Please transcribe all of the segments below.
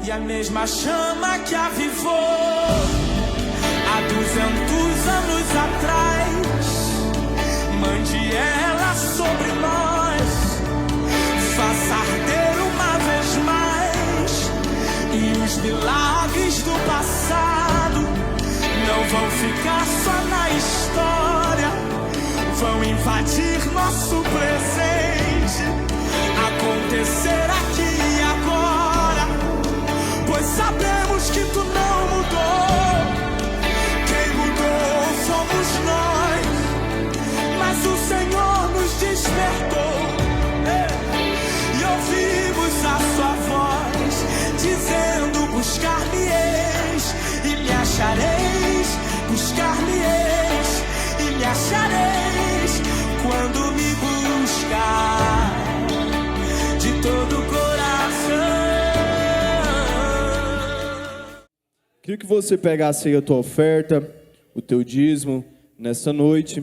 E a mesma chama que avivou há 200 anos atrás, mande ela sobre nós, faça arder uma vez mais. E os milagres do passado não vão ficar só na história, vão invadir nosso presente, acontecer aqui e agora, pois sabemos que tu não mudou. Quem mudou somos nós, mas o Senhor nos despertou, e ouvimos a sua voz dizendo: buscar-me-eis e me achareis, buscar-me-eis e me achareis, quando me buscar de todo o coração. Queria que você pegasse aí a tua oferta, o teu dízimo, nessa noite.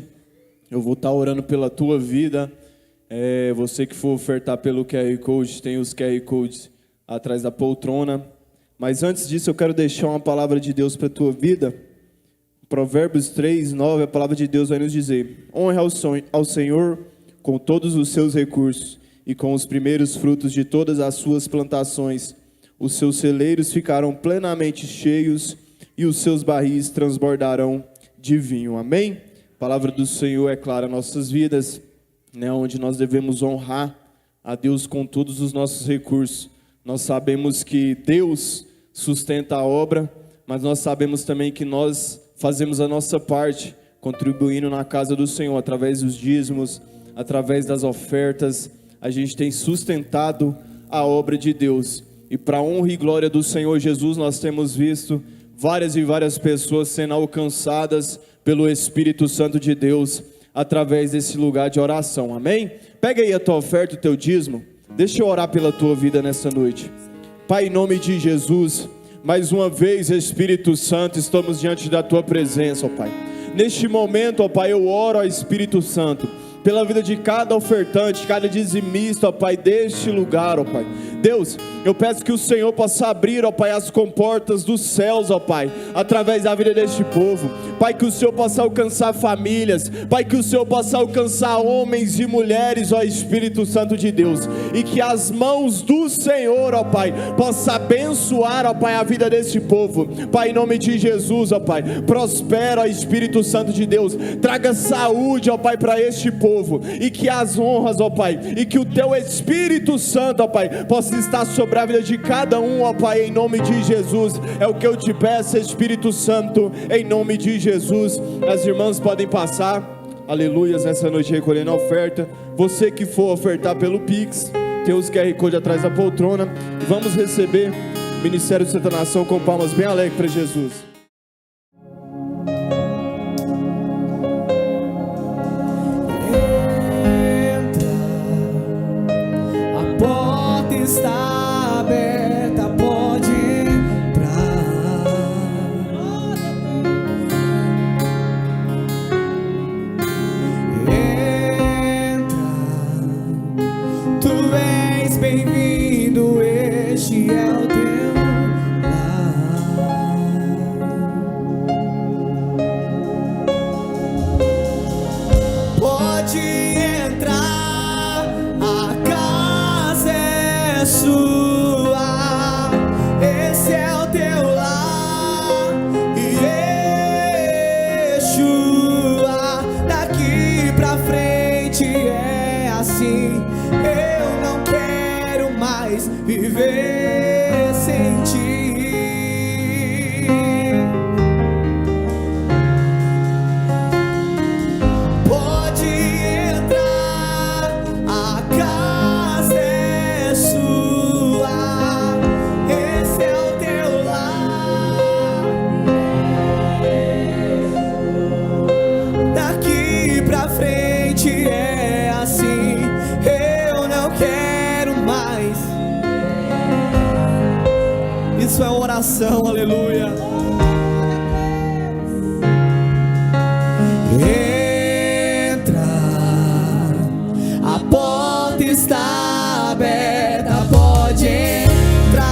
Eu vou estar orando pela tua vida. Você que for ofertar pelo QR Code, tem os QR Codes atrás da poltrona. Mas antes disso, eu quero deixar uma palavra de Deus para a tua vida. Provérbios 3:9, a palavra de Deus vai nos dizer: honre ao Senhor com todos os seus recursos e com os primeiros frutos de todas as suas plantações. Os seus celeiros ficarão plenamente cheios e os seus barris transbordarão de vinho. Amém? A palavra do Senhor é clara em nossas vidas, né, onde nós devemos honrar a Deus com todos os nossos recursos. Nós sabemos que Deus sustenta a obra, mas nós sabemos também que nós fazemos a nossa parte, contribuindo na casa do Senhor, através dos dízimos, através das ofertas. A gente tem sustentado a obra de Deus. E para a honra e glória do Senhor Jesus, nós temos visto várias e várias pessoas sendo alcançadas pelo Espírito Santo de Deus, através desse lugar de oração. Amém? Pega aí a tua oferta, o teu dízimo. Deixa eu orar pela tua vida nessa noite. Pai, em nome de Jesus, mais uma vez, Espírito Santo, estamos diante da tua presença, ó Pai. Neste momento, ó Pai, eu oro ao Espírito Santo pela vida de cada ofertante, cada dizimista, ó Pai, deste lugar, ó Pai. Deus, eu peço que o Senhor possa abrir, ó Pai, as comportas dos céus, ó Pai, através da vida deste povo. Pai, que o Senhor possa alcançar famílias, Pai, que o Senhor possa alcançar homens e mulheres, ó Espírito Santo de Deus, e que as mãos do Senhor, ó Pai, possa abençoar, ó Pai, a vida desse povo. Pai, em nome de Jesus, ó Pai, prospera, ó Espírito Santo de Deus, traga saúde, ó Pai, para este povo, e que as honras, ó Pai, e que o teu Espírito Santo, ó Pai, possa estar sobre a vida de cada um, ó Pai, em nome de Jesus. É o que eu te peço, Espírito Santo, em nome de Jesus. As irmãs podem passar, aleluias, nessa noite recolhendo a oferta. Você que for ofertar pelo Pix, tem os QR Code atrás da poltrona. Vamos receber o Ministério de Santa Nação com palmas bem alegres para Jesus. Está aberta, pode entrar. Entra, tu és bem-vindo, este é o teu lar. Pode entrar, a casa é sua, esse é o teu lar, Yeshua. Daqui pra frente é assim, eu não quero mais viver sem ti. Pode entrar, a casa é sua, esse é o teu lar. Daqui pra frente é assim, eu não quero mais. Isso é oração, aleluia. Entra, a porta está aberta, pode entrar.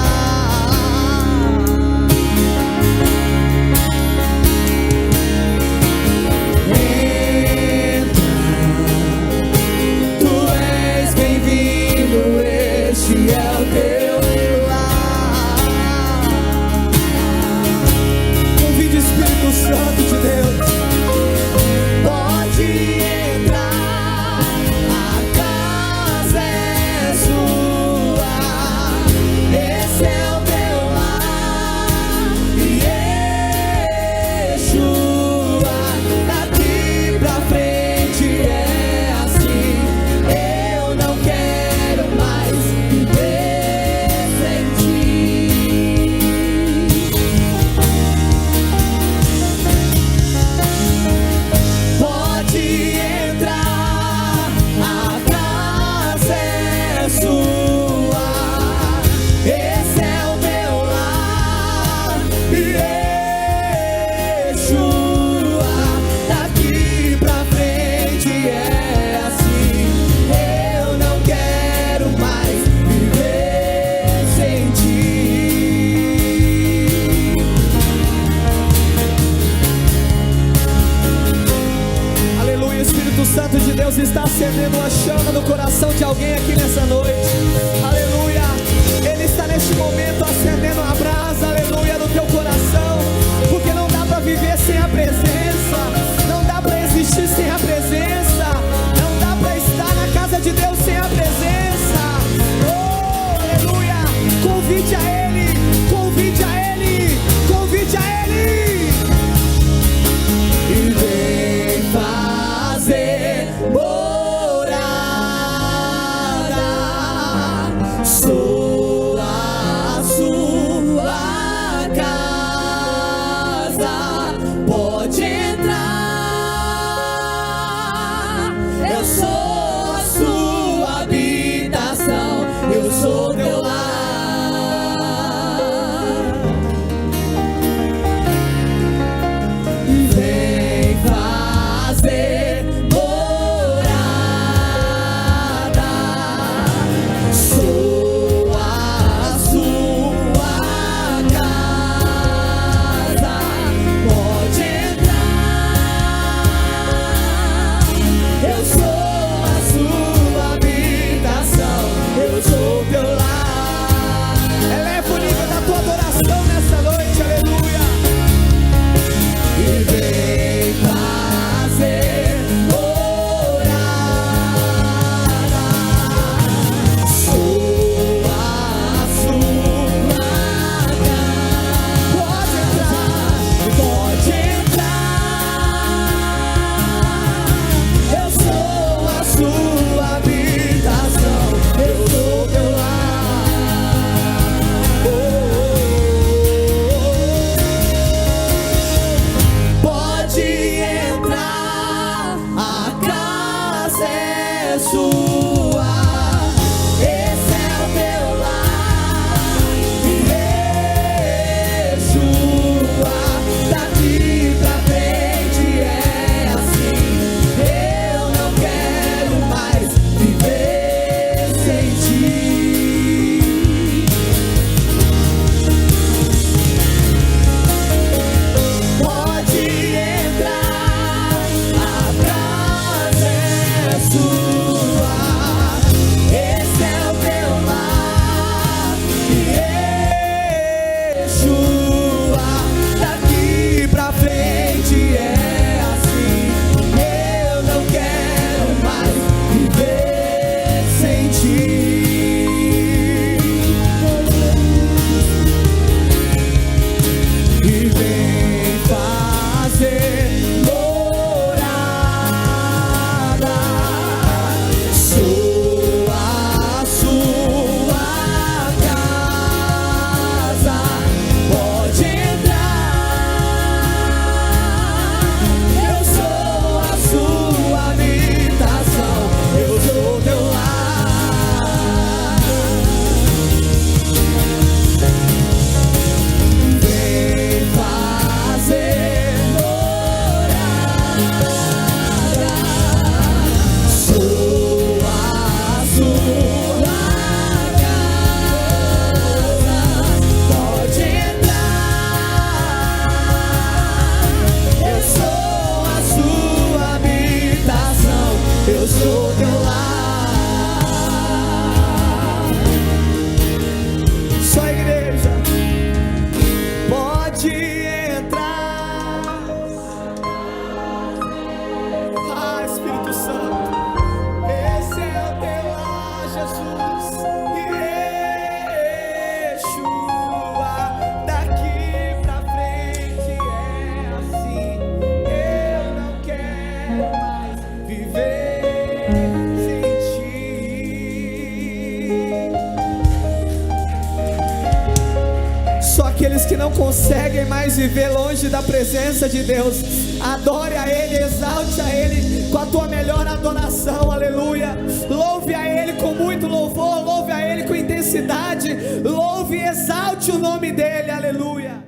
Só aqueles que não conseguem mais viver longe da presença de Deus, adore a Ele, exalte a Ele com a tua melhor adoração, aleluia. Louve a Ele com muito louvor, louve a Ele com intensidade, louve e exalte o nome dEle, aleluia.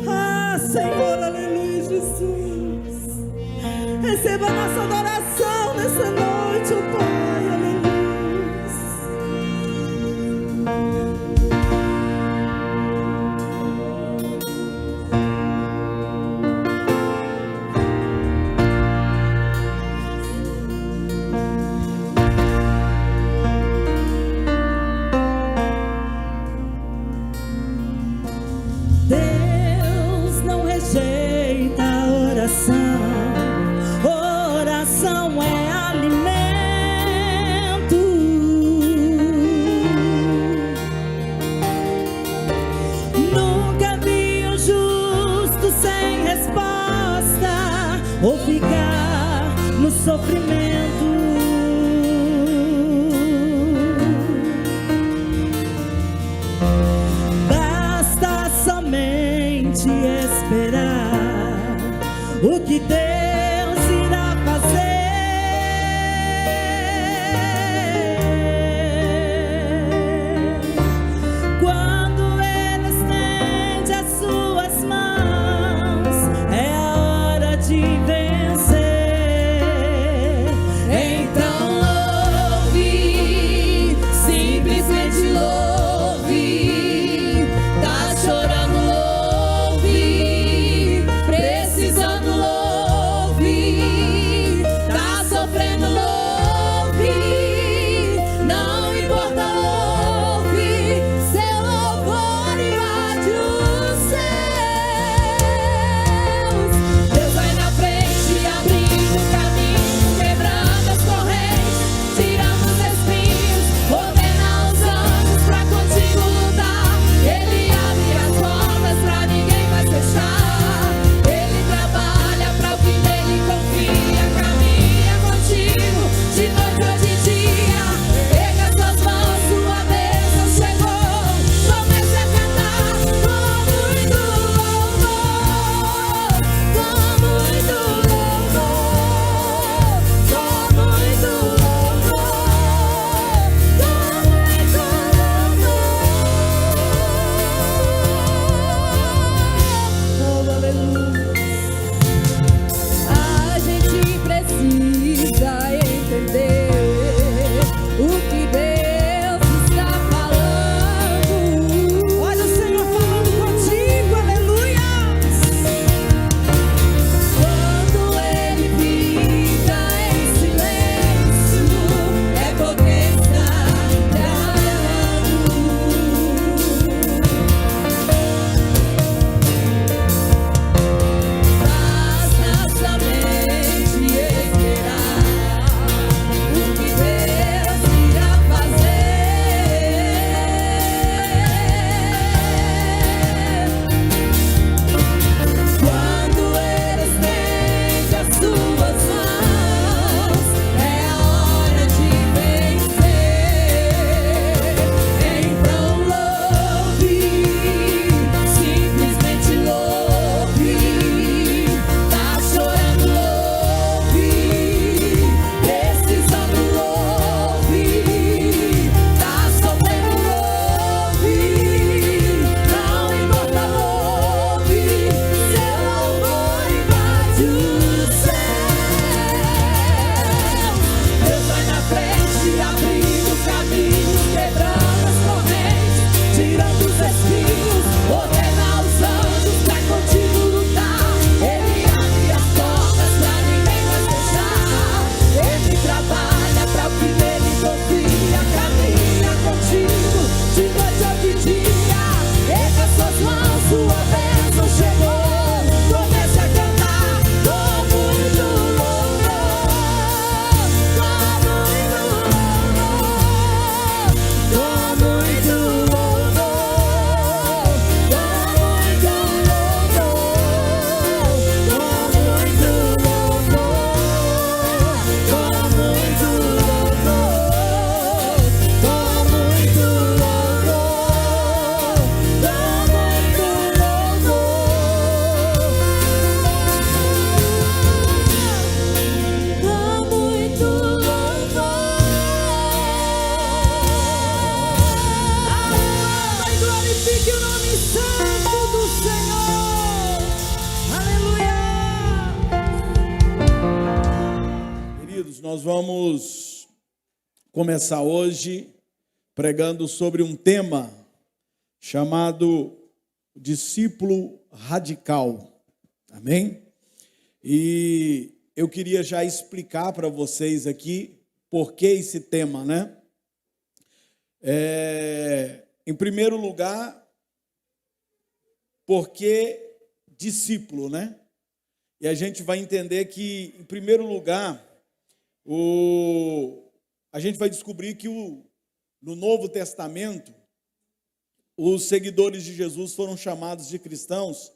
Ah, Senhor, aleluia, Jesus. Receba a nossa adoração nessa noite, ó Pai, aleluia. Deus não rejeita a oração. Oração é alimento. Nunca vi um justo sem resposta ou ficar no sofrimento. Basta somente esperar o que Deus irá fazer. Quando Ele estende as suas mãos, é a hora de vencer. Então louve, simplesmente louve. Tá chorando, louve. Precisando, louve. Nós vamos começar hoje pregando sobre um tema chamado discípulo radical. Amém? E eu queria já explicar para vocês aqui por que esse tema, né? Em primeiro lugar, por que discípulo, né? E a gente vai entender que, em primeiro lugar, a gente vai descobrir que no Novo Testamento, os seguidores de Jesus foram chamados de cristãos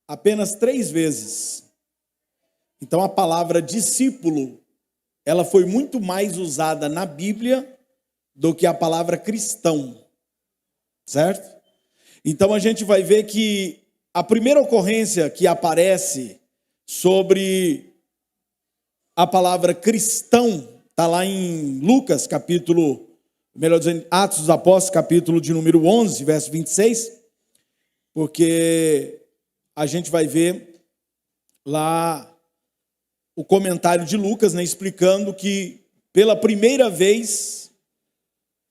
apenas 3 vezes. Então, a palavra discípulo, ela foi muito mais usada na Bíblia do que a palavra cristão, certo? Então, a gente vai ver que a primeira ocorrência que aparece sobre a palavra cristão está lá em Lucas, Atos dos Apóstolos, capítulo de número 11, verso 26, porque a gente vai ver lá o comentário de Lucas, né, explicando que pela primeira vez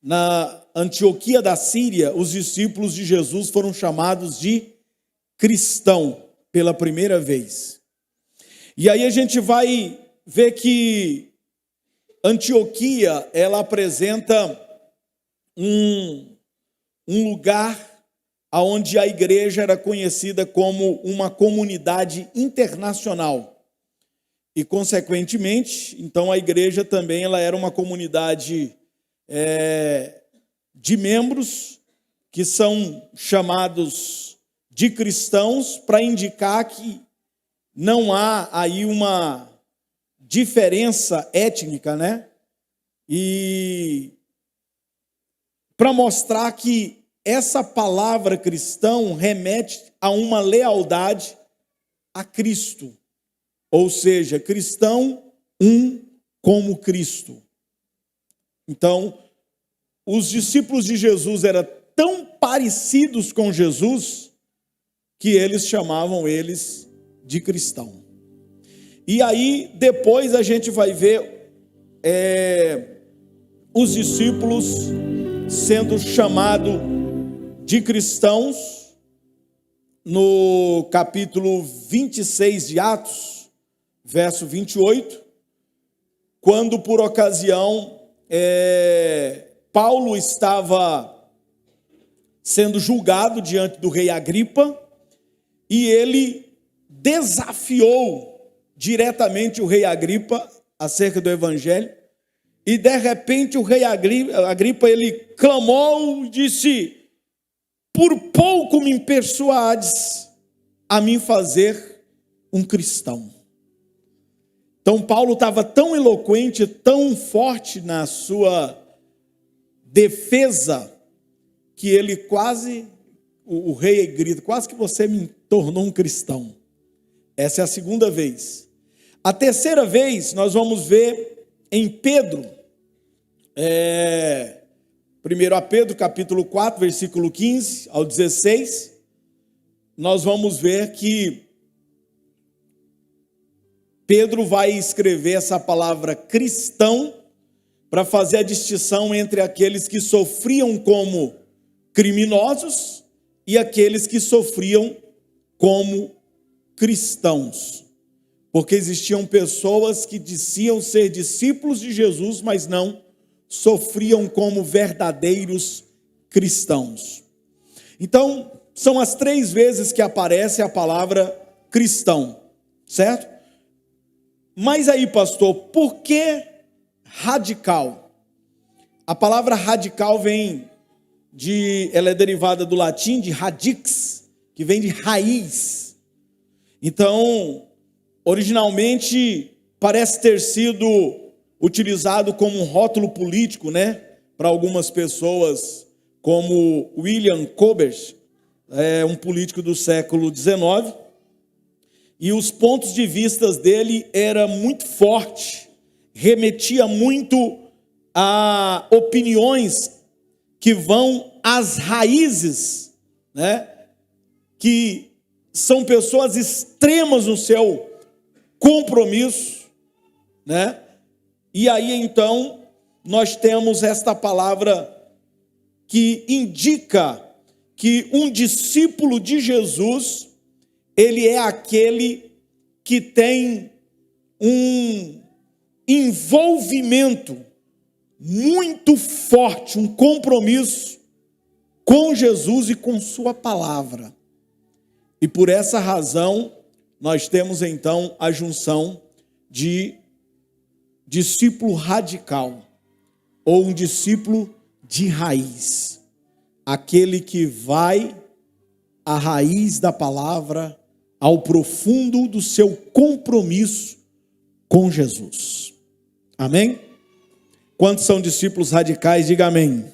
na Antioquia da Síria, os discípulos de Jesus foram chamados de cristão pela primeira vez. E aí a gente vai ver que Antioquia, ela apresenta um lugar onde a igreja era conhecida como uma comunidade internacional. E, consequentemente, então a igreja também ela era uma comunidade de membros que são chamados de cristãos, para indicar que não há aí uma diferença étnica, né? E para mostrar que essa palavra cristão remete a uma lealdade a Cristo. Ou seja, cristão, como Cristo. Então, os discípulos de Jesus eram tão parecidos com Jesus que eles chamavam eles de cristão. E aí, depois a gente vai ver os discípulos sendo chamados de cristãos no capítulo 26 de Atos, verso 28, quando por ocasião Paulo estava sendo julgado diante do rei Agripa, e ele desafiou diretamente o rei Agripa acerca do evangelho, e de repente o rei Agripa ele clamou e disse: por pouco me persuades a mim fazer um cristão. Então Paulo estava tão eloquente, tão forte na sua defesa, que ele quase, o rei grita: quase que você me tornou um cristão. Essa é a segunda vez. A terceira vez nós vamos ver em Pedro, 1 Pedro capítulo 4, versículo 15 ao 16, nós vamos ver que Pedro vai escrever essa palavra cristão para fazer a distinção entre aqueles que sofriam como criminosos e aqueles que sofriam como cristãos. Porque existiam pessoas que diziam ser discípulos de Jesus, mas não sofriam como verdadeiros cristãos. Então, são as 3 vezes que aparece a palavra cristão, certo? Mas aí, pastor, por que radical? A palavra radical ela é derivada do latim de radix, que vem de raiz. Então, originalmente, parece ter sido utilizado como um rótulo político, né? Para algumas pessoas, como William Cobert, um político do século XIX. E os pontos de vista dele era muito forte, remetia muito a opiniões que vão às raízes, né? Que são pessoas extremas no seu compromisso, né? E aí então nós temos esta palavra que indica que um discípulo de Jesus, ele é aquele que tem um envolvimento muito forte, um compromisso com Jesus e com sua palavra. E por essa razão, nós temos então a junção de discípulo radical, ou um discípulo de raiz. Aquele que vai à raiz da palavra, ao profundo do seu compromisso com Jesus. Amém? Quantos são discípulos radicais? Diga amém.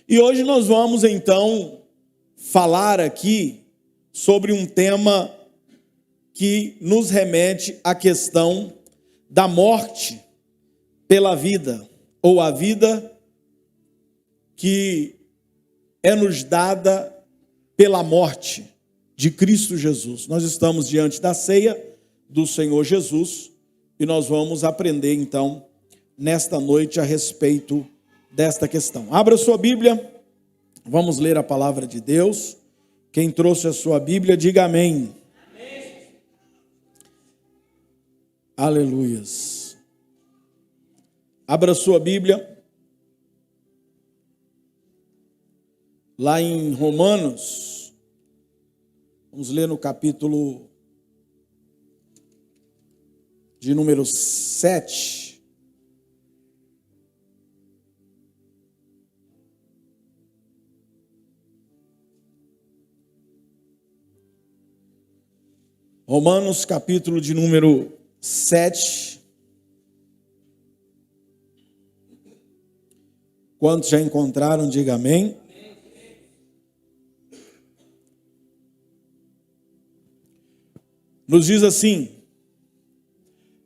E hoje nós vamos então falar aqui sobre um tema que nos remete à questão da morte pela vida, ou a vida que é nos dada pela morte de Cristo Jesus. Nós estamos diante da ceia do Senhor Jesus e nós vamos aprender então nesta noite a respeito desta questão. Abra sua Bíblia, vamos ler a palavra de Deus. Quem trouxe a sua Bíblia, diga amém. Amém. Aleluias. Abra sua Bíblia. Lá em Romanos, vamos ler no capítulo de número 7. Romanos, capítulo de número 7. Quantos já encontraram, diga amém. Nos diz assim: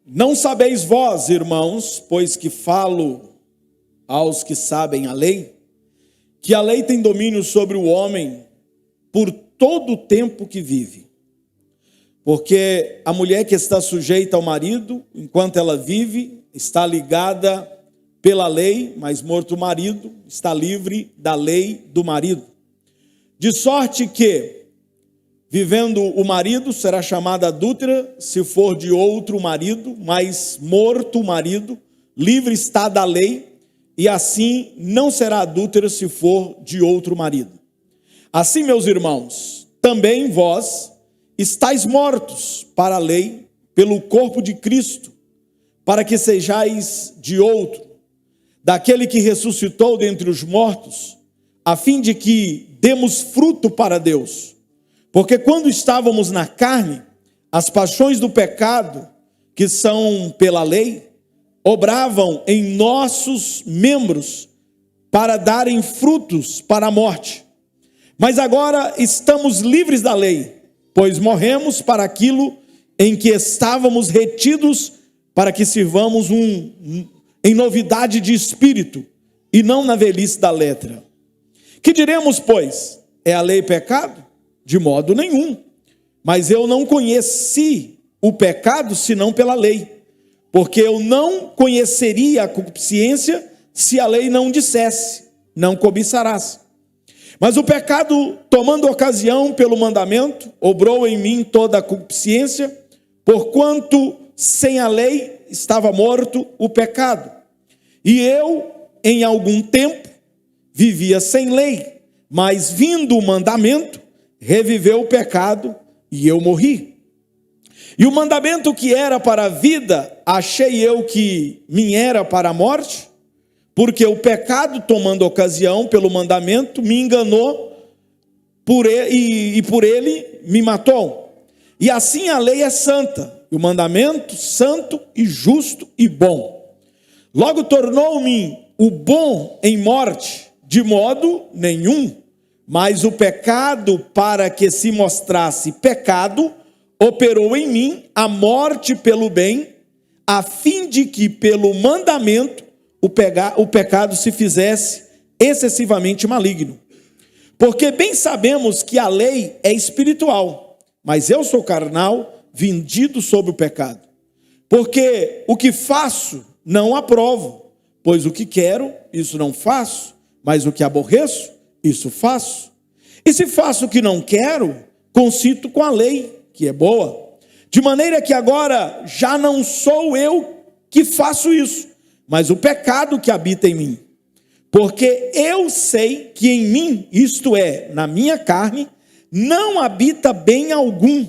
não sabeis vós, irmãos, pois que falo aos que sabem a lei, que a lei tem domínio sobre o homem por todo o tempo que vive. Porque a mulher que está sujeita ao marido, enquanto ela vive, está ligada pela lei, mas morto o marido, está livre da lei do marido. De sorte que, vivendo o marido, será chamada adúltera, se for de outro marido, mas morto o marido, livre está da lei, e assim não será adúltera se for de outro marido. Assim, meus irmãos, também vós estáis mortos para a lei, pelo corpo de Cristo, para que sejais de outro, daquele que ressuscitou dentre os mortos, a fim de que demos fruto para Deus. Porque quando estávamos na carne, as paixões do pecado, que são pela lei, obravam em nossos membros para darem frutos para a morte. Mas agora estamos livres da lei, pois morremos para aquilo em que estávamos retidos, para que sirvamos em novidade de espírito, e não na velhice da letra. Que diremos, pois? É a lei pecado? De modo nenhum. Mas eu não conheci o pecado senão pela lei, porque eu não conheceria a concupiscência se a lei não dissesse: não cobiçarás. Mas o pecado, tomando ocasião pelo mandamento, obrou em mim toda a concupiscência, porquanto sem a lei estava morto o pecado. E eu, em algum tempo, vivia sem lei, mas vindo o mandamento, reviveu o pecado e eu morri. E o mandamento que era para a vida, achei eu que me era para a morte, porque o pecado, tomando ocasião pelo mandamento, me enganou e por ele me matou. E assim a lei é santa, e o mandamento santo e justo e bom. Logo tornou-me o bom em morte, de modo nenhum. Mas o pecado, para que se mostrasse pecado, operou em mim a morte pelo bem, a fim de que pelo mandamento o pecado se fizesse excessivamente maligno. Porque bem sabemos que a lei é espiritual, mas eu sou carnal, vendido sob o pecado. Porque o que faço, não aprovo, pois o que quero, isso não faço, mas o que aborreço, isso faço. E se faço o que não quero, consinto com a lei, que é boa. De maneira que agora já não sou eu que faço isso, mas o pecado que habita em mim. Porque eu sei que em mim, isto é, na minha carne, não habita bem algum.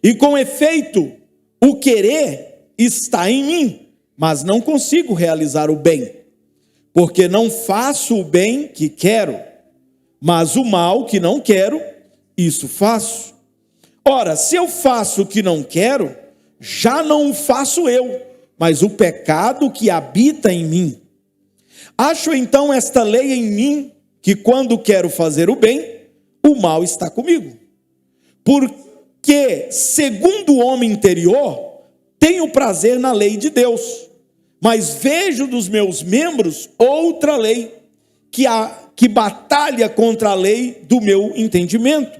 E com efeito, o querer está em mim, mas não consigo realizar o bem. Porque não faço o bem que quero, mas o mal que não quero, isso faço. Ora, se eu faço o que não quero, já não o faço eu, mas o pecado que habita em mim. Acho então esta lei em mim, que quando quero fazer o bem, o mal está comigo. Porque, segundo o homem interior, tenho prazer na lei de Deus, mas vejo dos meus membros outra lei, que batalha contra a lei do meu entendimento,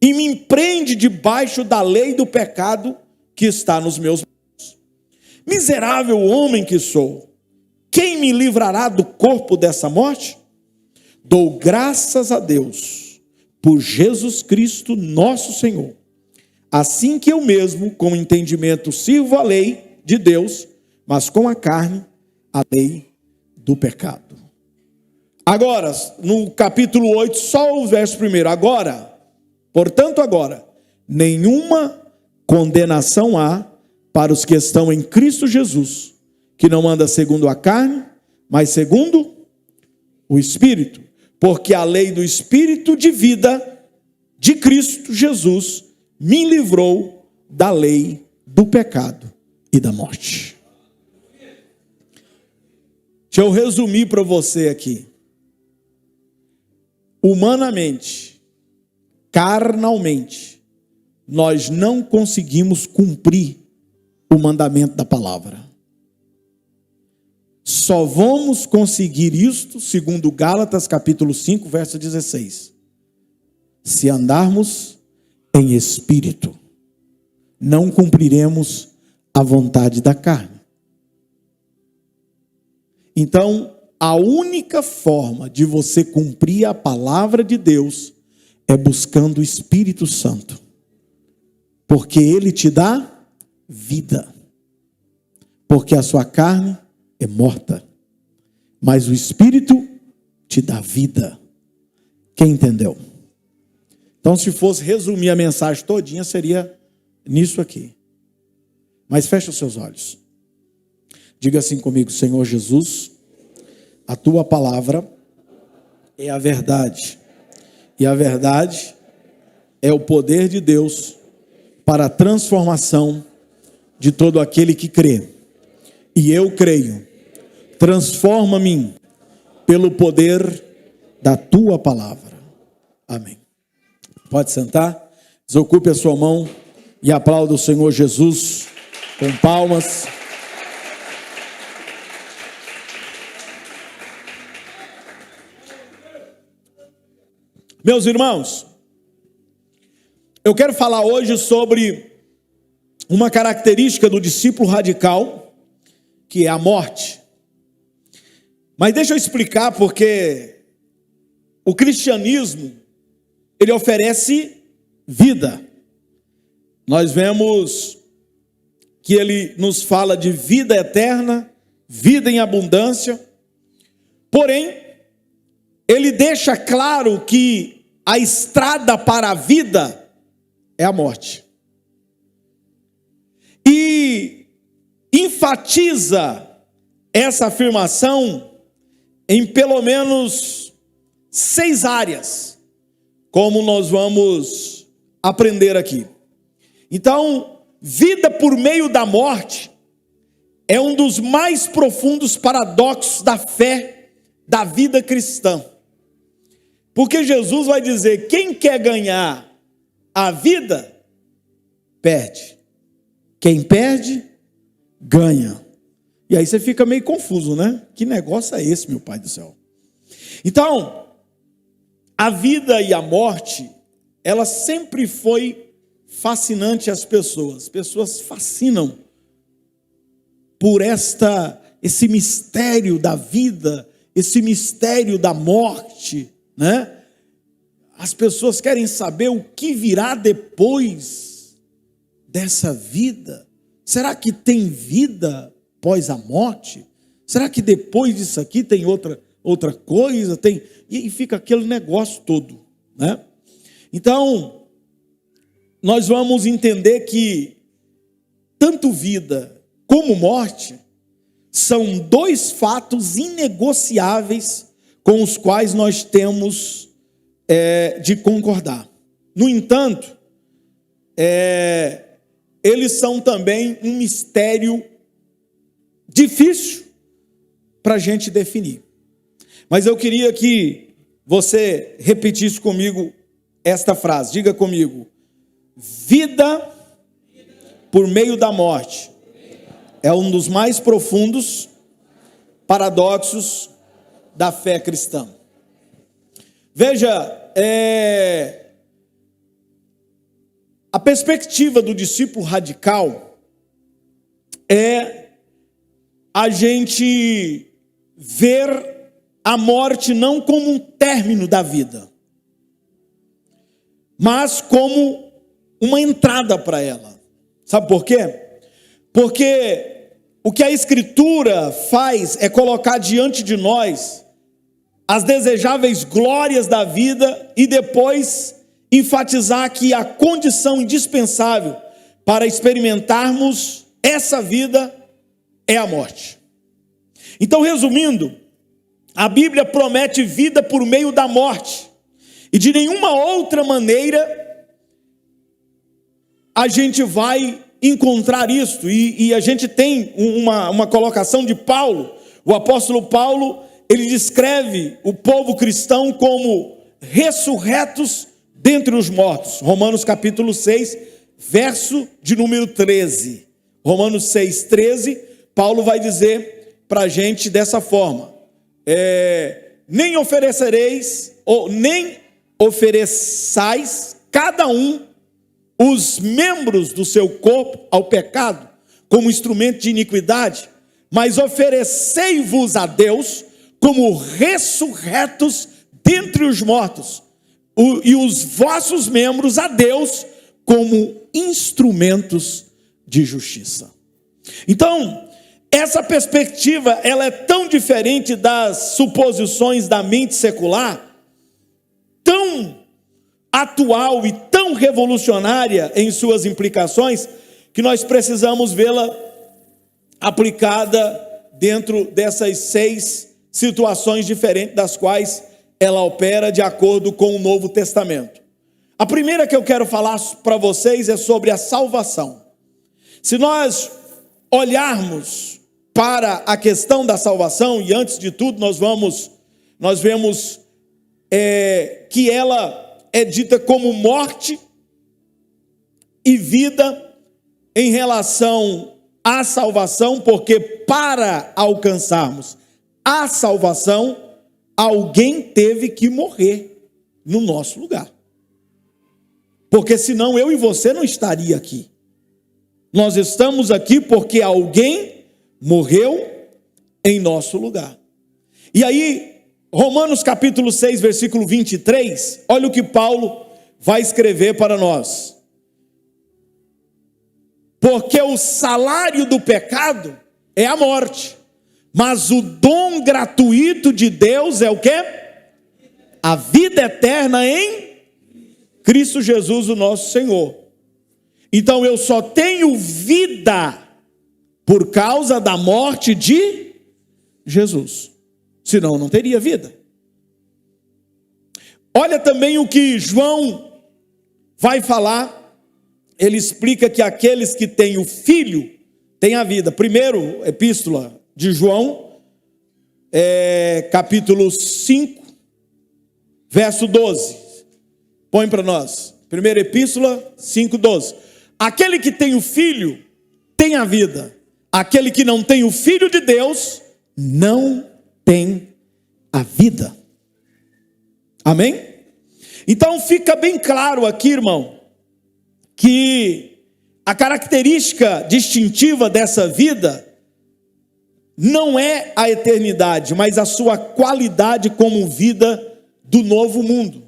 e me empreende debaixo da lei do pecado que está nos meus membros. Miserável homem que sou, quem me livrará do corpo dessa morte? Dou graças a Deus por Jesus Cristo nosso Senhor. Assim que eu mesmo, com entendimento, sirvo a lei de Deus, mas com a carne, a lei do pecado. Agora, no capítulo 8, só o verso 1. Agora, portanto agora, nenhuma condenação há para os que estão em Cristo Jesus, que não anda segundo a carne, mas segundo o Espírito. Porque a lei do Espírito de vida de Cristo Jesus me livrou da lei do pecado e da morte. Deixa eu resumir para você aqui. Humanamente, carnalmente, nós não conseguimos cumprir o mandamento da palavra. Só vamos conseguir isto, segundo Gálatas capítulo 5, verso 16. Se andarmos em espírito, não cumpriremos a vontade da carne. Então, a única forma de você cumprir a palavra de Deus é buscando o Espírito Santo. Porque ele te dá vida. Porque a sua carne é morta, mas o Espírito te dá vida. Quem entendeu? Então, se fosse resumir a mensagem todinha, seria nisso aqui. Mas fecha os seus olhos. Diga assim comigo: Senhor Jesus, a tua palavra é a verdade, e a verdade é o poder de Deus para a transformação de todo aquele que crê. E eu creio. Transforma-me pelo poder da tua palavra. Amém. Pode sentar. Desocupe a sua mão e aplauda o Senhor Jesus com palmas. Meus irmãos, eu quero falar hoje sobre uma característica do discípulo radical, que é a morte. Mas deixa eu explicar, porque o cristianismo, ele oferece vida. Nós vemos que ele nos fala de vida eterna, vida em abundância. Porém, ele deixa claro que a estrada para a vida é a morte. E enfatiza essa afirmação em pelo menos 6 áreas, como nós vamos aprender aqui. Então, vida por meio da morte é um dos mais profundos paradoxos da fé da vida cristã. Porque Jesus vai dizer: quem quer ganhar a vida, perde. Quem perde, ganha. E aí você fica meio confuso, né? Que negócio é esse, meu Pai do céu? Então, a vida e a morte, ela sempre foi fascinante às pessoas. As pessoas fascinam por esse mistério da vida, esse mistério da morte, né? As pessoas querem saber o que virá depois dessa vida. Será que tem vida após a morte? Será que depois disso aqui tem outra coisa? E fica aquele negócio todo, né? Então, nós vamos entender que tanto vida como morte são dois fatos inegociáveis com os quais nós temos de concordar. No entanto, eles são também um mistério difícil para a gente definir. Mas eu queria que você repetisse comigo esta frase. Diga comigo: vida por meio da morte é um dos mais profundos paradoxos da fé cristã. Veja, a perspectiva do discípulo radical é a gente ver a morte não como um término da vida, mas como uma entrada para ela. Sabe por quê? Porque o que a Escritura faz é colocar diante de nós as desejáveis glórias da vida e depois enfatizar que a condição indispensável para experimentarmos essa vida é a morte. Então, resumindo, a Bíblia promete vida por meio da morte, e de nenhuma outra maneira a gente vai encontrar isso. E a gente tem uma colocação de Paulo. O apóstolo Paulo, ele descreve o povo cristão como ressurretos dentre os mortos. Romanos capítulo 6, verso de número 13. Romanos 6, 13, Paulo vai dizer para a gente dessa forma: nem oferecereis, ou nem ofereçais cada um os membros do seu corpo ao pecado, como instrumento de iniquidade, mas oferecei-vos a Deus como ressurretos dentre os mortos, e os vossos membros a Deus como instrumentos de justiça. Então, essa perspectiva, ela é tão diferente das suposições da mente secular, tão atual e tão revolucionária em suas implicações, que nós precisamos vê-la aplicada dentro dessas 6 situações diferentes das quais ela opera de acordo com o Novo Testamento. A primeira que eu quero falar para vocês é sobre a salvação. Se nós olharmos para a questão da salvação, e antes de tudo nós vemos que ela é dita como morte e vida em relação à salvação, porque para alcançarmos a salvação, alguém teve que morrer no nosso lugar. Porque senão eu e você não estaria aqui. Nós estamos aqui porque alguém morreu em nosso lugar. E aí, Romanos capítulo 6, versículo 23, olha o que Paulo vai escrever para nós. Porque o salário do pecado é a morte, mas o dom gratuito de Deus é o quê? A vida eterna em Cristo Jesus, o nosso Senhor. Então eu só tenho vida por causa da morte de Jesus. Senão não teria vida. Olha também o que João vai falar. Ele explica que aqueles que têm o Filho têm a vida. Primeiro, epístola de João, capítulo 5, verso 12. Põe para nós. Primeira epístola, 5, 12. Aquele que tem o Filho tem a vida. Aquele que não tem o Filho de Deus não tem a vida. Amém? Então fica bem claro aqui, irmão, que a característica distintiva dessa vida não é a eternidade, mas a sua qualidade como vida do novo mundo.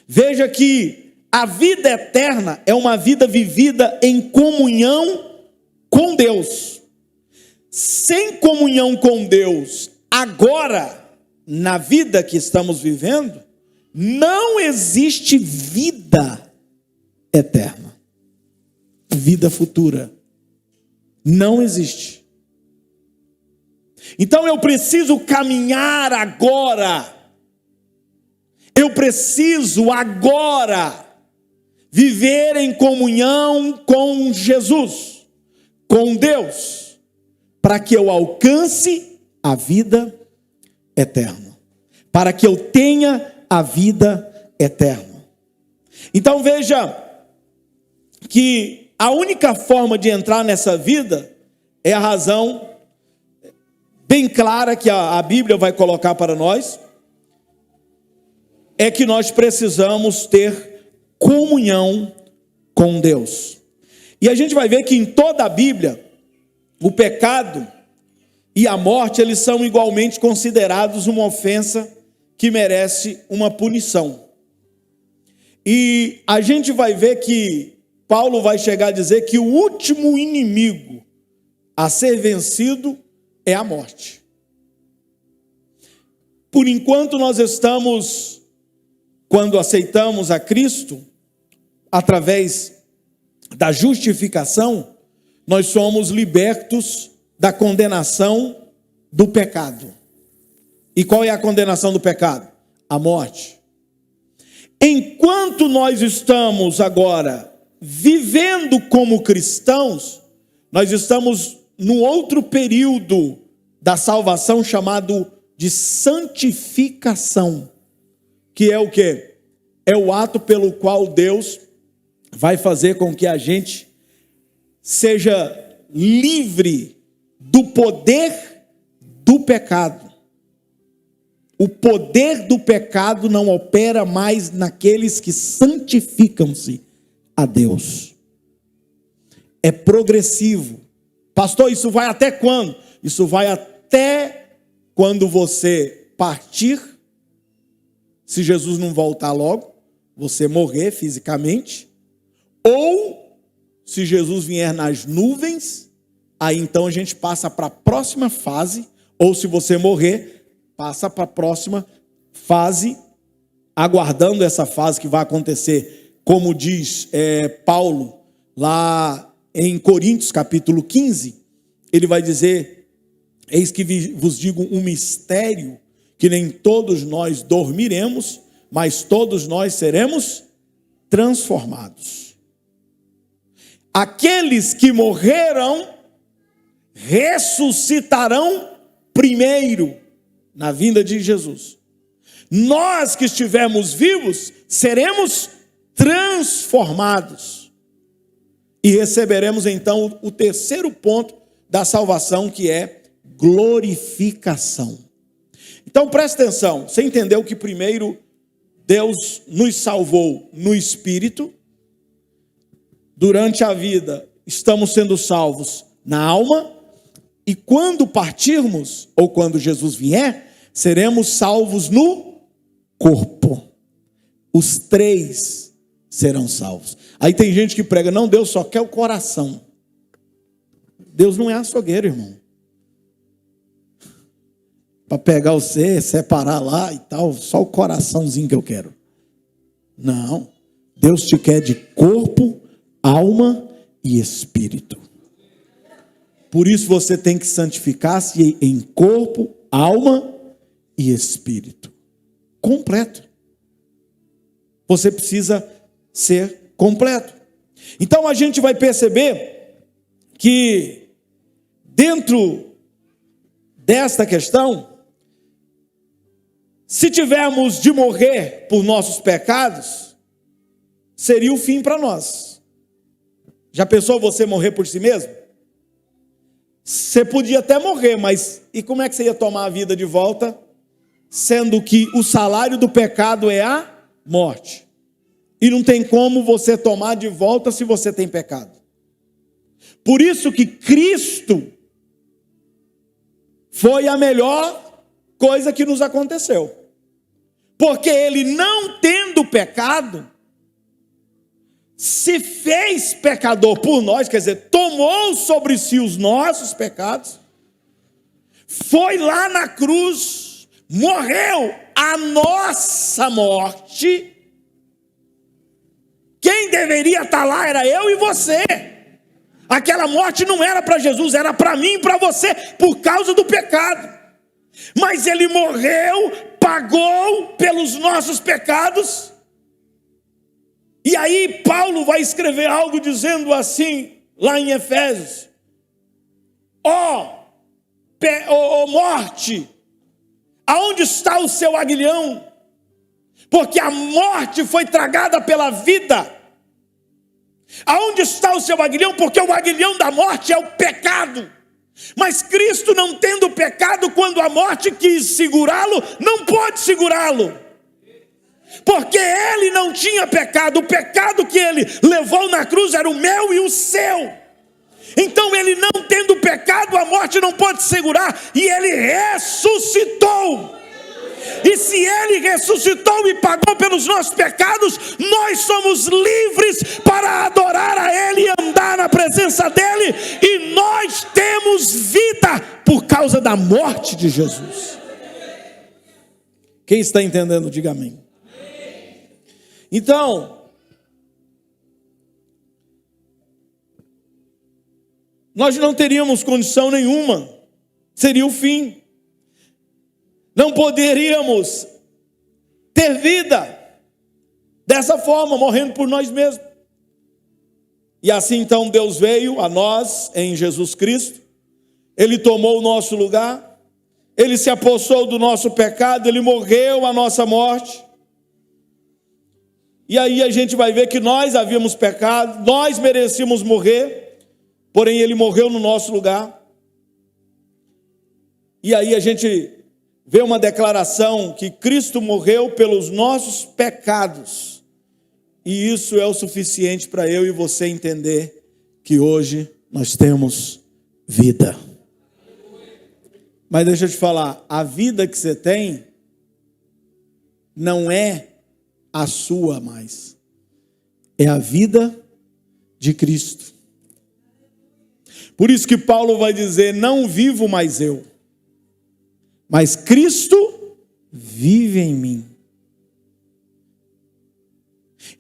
Veja que a vida eterna é uma vida vivida em comunhão com Deus. Sem comunhão com Deus, agora, na vida que estamos vivendo, não existe vida eterna. Vida futura. Não existe. Então eu preciso caminhar agora. Eu preciso agora viver em comunhão com Jesus, com Deus, para que eu alcance a vida eterna, para que eu tenha a vida eterna. Então veja que a única forma de entrar nessa vida é a razão bem clara que a Bíblia vai colocar para nós, é que nós precisamos ter comunhão com Deus. E a gente vai ver que em toda a Bíblia, o pecado e a morte, eles são igualmente considerados uma ofensa que merece uma punição. E a gente vai ver que Paulo vai chegar a dizer que o último inimigo a ser vencido é a morte. Por enquanto nós estamos, quando aceitamos a Cristo, através da justificação, nós somos libertos da condenação do pecado. E qual é a condenação do pecado? A morte. Enquanto nós estamos agora vivendo como cristãos, nós estamos num outro período da salvação chamado de santificação, que é o quê? É o ato pelo qual Deus vai fazer com que a gente seja livre do poder do pecado. O poder do pecado não opera mais naqueles que santificam-se a Deus. É progressivo. Pastor, isso vai até quando? Isso vai até quando você partir, se Jesus não voltar logo, você morrer fisicamente, ou se Jesus vier nas nuvens, aí então a gente passa para a próxima fase, ou se você morrer, passa para a próxima fase, aguardando essa fase que vai acontecer, como diz Paulo lá em Coríntios capítulo 15, ele vai dizer: eis que vos digo um mistério, que nem todos nós dormiremos, mas todos nós seremos transformados. Aqueles que morreram ressuscitarão primeiro na vinda de Jesus. Nós que estivermos vivos seremos transformados e receberemos então o terceiro ponto da salvação, que é glorificação. Então presta atenção, você entendeu que primeiro Deus nos salvou no Espírito, durante a vida estamos sendo salvos na alma, e quando partirmos, ou quando Jesus vier, seremos salvos no corpo. Os três serão salvos. Aí tem gente que prega: não, Deus só quer o coração. Deus não é açougueiro, irmão, para pegar você, separar lá e tal, só o coraçãozinho que eu quero. Não, Deus te quer de corpo, alma e espírito. Por isso você tem que santificar-se em corpo, alma e espírito. Completo. Você precisa ser completo. Então a gente vai perceber que dentro desta questão, se tivermos de morrer por nossos pecados, seria o fim para nós. Já pensou você morrer por si mesmo? Você podia até morrer, mas e como é que você ia tomar a vida de volta, sendo que o salário do pecado é a morte? E não tem como você tomar de volta se você tem pecado. Por isso que Cristo foi a melhor coisa que nos aconteceu. Porque ele, não tendo pecado, se fez pecador por nós, quer dizer, tomou sobre si os nossos pecados, foi lá na cruz, morreu a nossa morte. Quem deveria estar lá era eu e você. Aquela morte não era para Jesus, era para mim e para você, por causa do pecado. Mas ele morreu, pagou pelos nossos pecados. E aí Paulo vai escrever algo dizendo assim, lá em Efésios: ó morte, aonde está o seu aguilhão? Porque a morte foi tragada pela vida. Aonde está o seu aguilhão? Porque o aguilhão da morte é o pecado. Mas Cristo, não tendo pecado, quando a morte quis segurá-lo, não pôde segurá-lo. Porque ele não tinha pecado. O pecado que ele levou na cruz era o meu e o seu. Então ele, não tendo pecado, a morte não pôde segurar. E ele ressuscitou. E se ele ressuscitou e pagou pelos nossos pecados, nós somos livres para adorar a ele e andar na presença dele. E nós temos vida por causa da morte de Jesus. Quem está entendendo, diga amém. Então, nós não teríamos condição nenhuma, seria o fim. Não poderíamos ter vida dessa forma, morrendo por nós mesmos. E assim então Deus veio a nós em Jesus Cristo. Ele tomou o nosso lugar. Ele se apossou do nosso pecado. Ele morreu a nossa morte. E aí a gente vai ver que nós havíamos pecado. Nós merecíamos morrer. Porém ele morreu no nosso lugar. E aí a gente vê uma declaração que Cristo morreu pelos nossos pecados. E isso é o suficiente para eu e você entender que hoje nós temos vida. Mas deixa eu te falar, a vida que você tem não é a sua mais. É a vida de Cristo. Por isso que Paulo vai dizer: não vivo mais eu, mas Cristo vive em mim.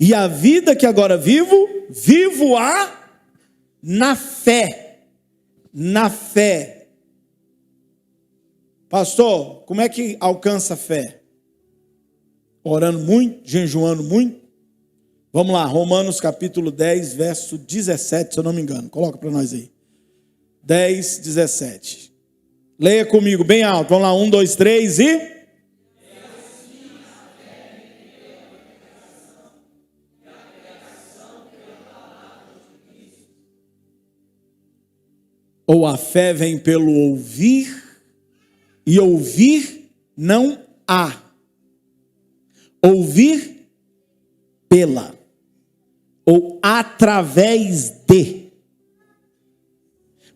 E a vida que agora vivo-a na fé. Na fé. Pastor, como é que alcança a fé? Orando muito, jejuando muito? Vamos lá, Romanos capítulo 10, verso 17, se eu não me engano. Coloca para nós aí. 10, 17. Leia comigo bem alto. Vamos lá, 1, 2, 3 e... Ou a fé vem pelo ouvir, e ouvir não há. Ouvir pela, ou através de.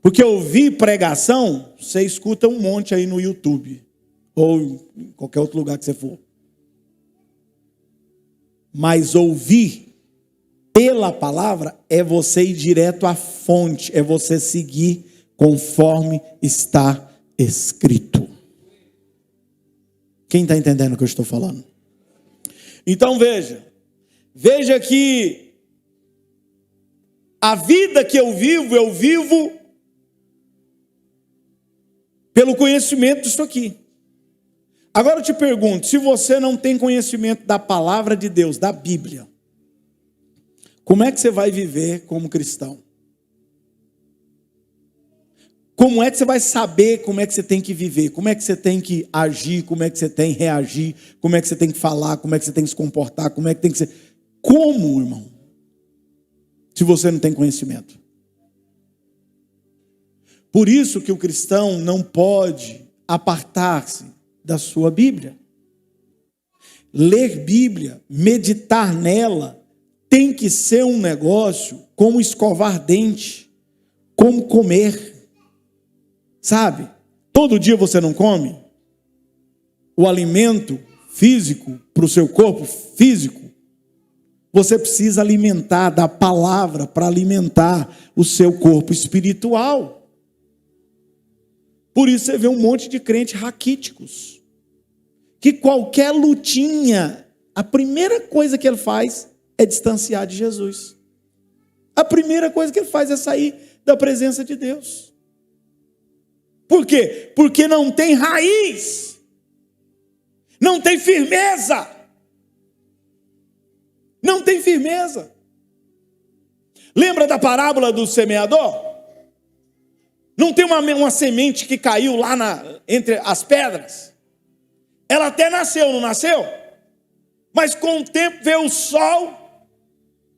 Porque ouvir pregação, você escuta um monte aí no YouTube, ou em qualquer outro lugar que você for. Mas ouvir pela palavra é você ir direto à fonte, é você seguir conforme está escrito. Quem está entendendo o que eu estou falando? Então veja que a vida que eu vivo pelo conhecimento disso aqui. Agora eu te pergunto, se você não tem conhecimento da palavra de Deus, da Bíblia, como é que você vai viver como cristão? Como é que você vai saber como é que você tem que viver? Como é que você tem que agir? Como é que você tem que reagir? Como é que você tem que falar? Como é que você tem que se comportar? Como é que tem que ser? Como, irmão? Se você não tem conhecimento. Por isso que o cristão não pode apartar-se da sua Bíblia. Ler Bíblia, meditar nela, tem que ser um negócio como escovar dente, como comer. Sabe? Todo dia você não come o alimento físico para o seu corpo físico. Você precisa alimentar da palavra para alimentar o seu corpo espiritual. Por isso você vê um monte de crentes raquíticos, que qualquer lutinha, a primeira coisa que ele faz é distanciar de Jesus. A primeira coisa que ele faz é sair da presença de Deus. Por quê? Porque não tem raiz, não tem firmeza. Não tem firmeza. Lembra da parábola do semeador? Não tem uma semente que caiu lá entre as pedras? Ela até nasceu, não nasceu? Mas com o tempo veio o sol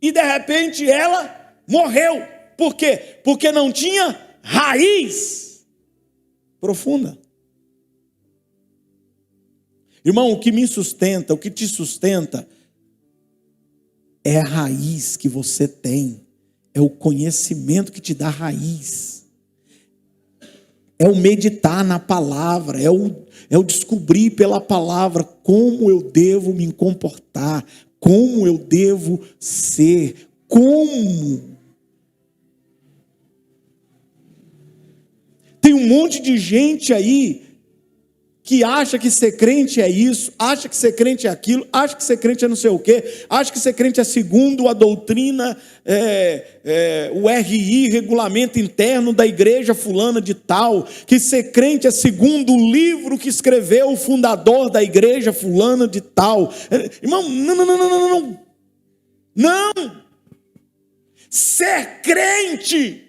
e de repente ela morreu. Por quê? Porque não tinha raiz profunda. Irmão, o que me sustenta, o que te sustenta, é a raiz que você tem, é o conhecimento que te dá raiz, é o meditar na palavra, é o descobrir pela palavra como eu devo me comportar, como eu devo ser, como. Tem um monte de gente aí que acha que ser crente é isso, acha que ser crente é aquilo, acha que ser crente é não sei o quê, acha que ser crente é segundo a doutrina, o RI, regulamento interno da igreja fulana de tal, que ser crente é segundo o livro que escreveu o fundador da igreja fulana de tal. Irmão, não. Ser crente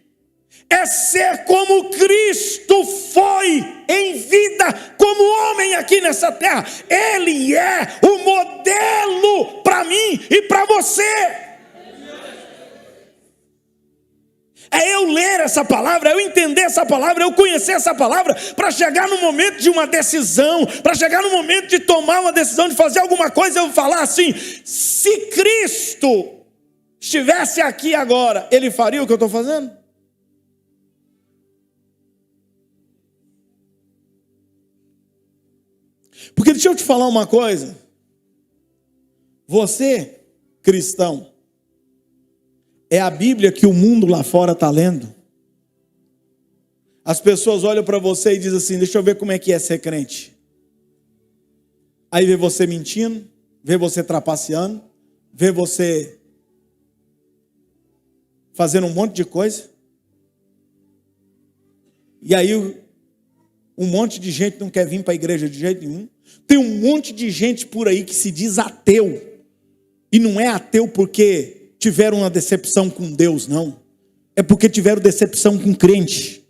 é ser como Cristo foi em vida, como homem aqui nessa terra. Ele é o modelo para mim e para você. É eu ler essa palavra, eu entender essa palavra, eu conhecer essa palavra, para chegar no momento de uma decisão, para chegar no momento de tomar uma decisão, de fazer alguma coisa, eu falar assim: se Cristo estivesse aqui agora, Ele faria o que eu estou fazendo? Porque deixa eu te falar uma coisa. Você, cristão, é a Bíblia que o mundo lá fora está lendo. As pessoas olham para você e dizem assim: deixa eu ver como é que é ser crente. Aí vê você mentindo, vê você trapaceando, vê você fazendo um monte de coisa. E aí um monte de gente não quer vir para a igreja de jeito nenhum. Tem um monte de gente por aí que se diz ateu. E não é ateu porque tiveram uma decepção com Deus, não. É porque tiveram decepção com crente,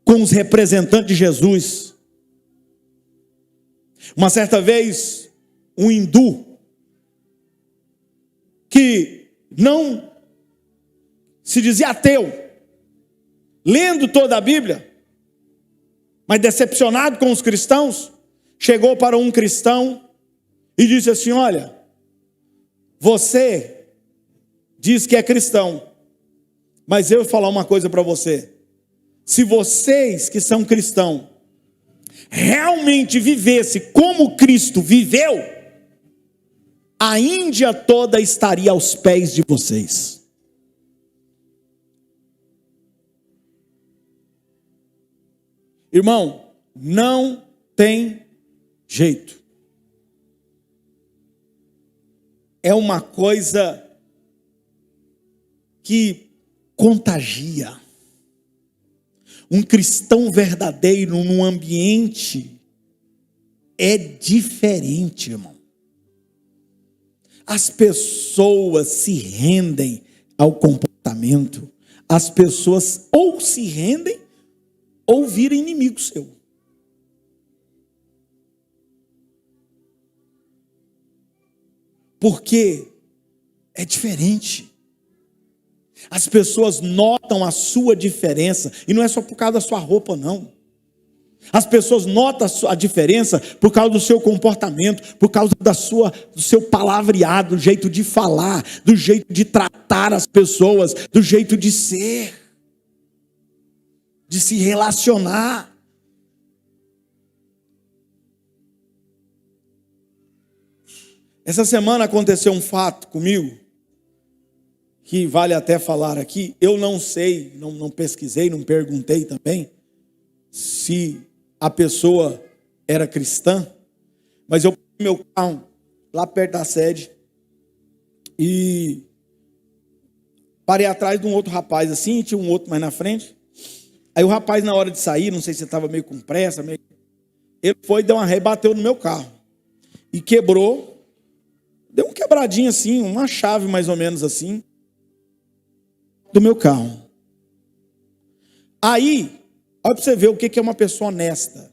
com os representantes de Jesus. Uma certa vez, um hindu, que não se dizia ateu, lendo toda a Bíblia, mas decepcionado com os cristãos, chegou para um cristão e disse assim: olha, você diz que é cristão, mas eu vou falar uma coisa para você. Se vocês que são cristãos realmente vivessem como Cristo viveu, a Índia toda estaria aos pés de vocês. Irmão, não tem jeito. É uma coisa que contagia. Um cristão verdadeiro num ambiente é diferente, irmão. As pessoas se rendem ao comportamento. As pessoas ou se rendem ou viram inimigo seu. Porque é diferente. As pessoas notam a sua diferença, e não é só por causa da sua roupa, não. As pessoas notam a diferença por causa do seu comportamento, por causa do seu palavreado, do jeito de falar, do jeito de tratar as pessoas, do jeito de ser, de se relacionar. Essa semana aconteceu um fato comigo, que vale até falar aqui. Eu não sei, não pesquisei, não perguntei também, se a pessoa era cristã, mas eu parei meu carro lá perto da sede e parei atrás de um outro rapaz assim, tinha um outro mais na frente. Aí o rapaz, na hora de sair, não sei se estava meio com pressa, ele foi, deu uma ré, bateu no meu carro e quebrou, deu um quebradinho assim, uma chave mais ou menos assim, do meu carro. Aí, olha para você ver o que é uma pessoa honesta.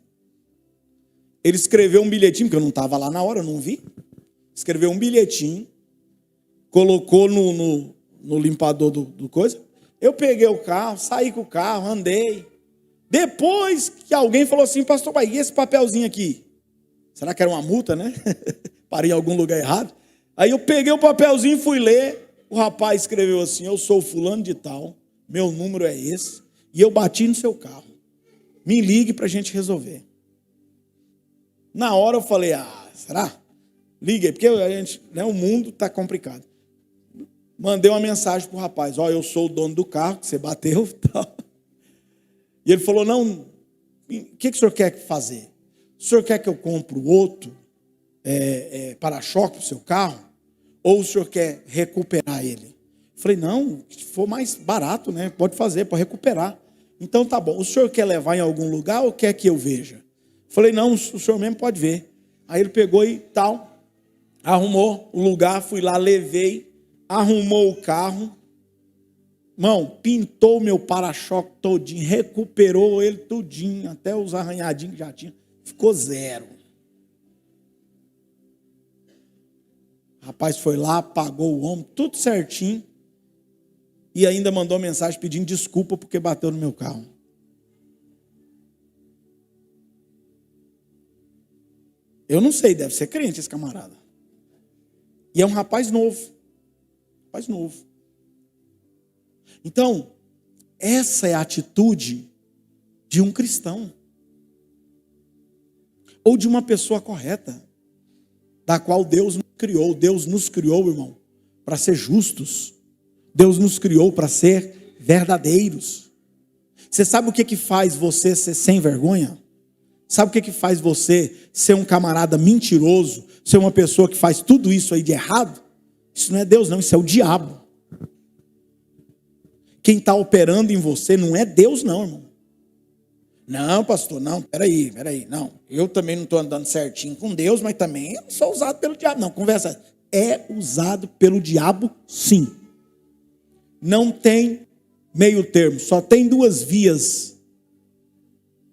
Ele escreveu um bilhetinho, porque eu não estava lá na hora, eu não vi. Escreveu um bilhetinho, colocou no limpador do coisa. Eu peguei o carro, saí com o carro, andei. Depois que alguém falou assim, pastor, mas e esse papelzinho aqui? Será que era uma multa, né? Parei em algum lugar errado. Aí eu peguei o papelzinho e fui ler. O rapaz escreveu assim, eu sou fulano de tal, meu número é esse, e eu bati no seu carro. Me ligue para a gente resolver. Na hora eu falei, será? Liguei, porque a gente, o mundo está complicado. Mandei uma mensagem para o rapaz, eu sou o dono do carro, que você bateu. Tal. E ele falou, não, o que o senhor quer fazer? O senhor quer que eu compre outro para-choque para o seu carro? Ou o senhor quer recuperar ele? Falei, não, se for mais barato, né? Pode fazer, pode recuperar. Então tá bom, o senhor quer levar em algum lugar ou quer que eu veja? Falei, não, o senhor mesmo pode ver. Aí ele pegou e tal, arrumou o lugar, fui lá, levei, arrumou o carro. Irmão, pintou meu para-choque todinho, recuperou ele todinho, até os arranhadinhos que já tinha, ficou zero. O rapaz foi lá, pagou o ombro, tudo certinho, e ainda mandou mensagem pedindo desculpa porque bateu no meu carro. Eu não sei, deve ser crente esse camarada. E é um rapaz novo. Rapaz novo. Então, essa é a atitude de um cristão. Ou de uma pessoa correta, da qual Deus nos criou. Deus nos criou, irmão, para ser justos. Deus nos criou para ser verdadeiros. Você sabe o que faz você ser sem vergonha? Sabe o que faz você ser um camarada mentiroso, ser uma pessoa que faz tudo isso aí de errado? Isso não é Deus não, isso é o diabo. Quem está operando em você não é Deus não, irmão. Não, pastor, não, peraí, não. Eu também não estou andando certinho com Deus, mas também eu não sou usado pelo diabo, não. Conversa, é usado pelo diabo, sim. Não tem meio termo, só tem duas vias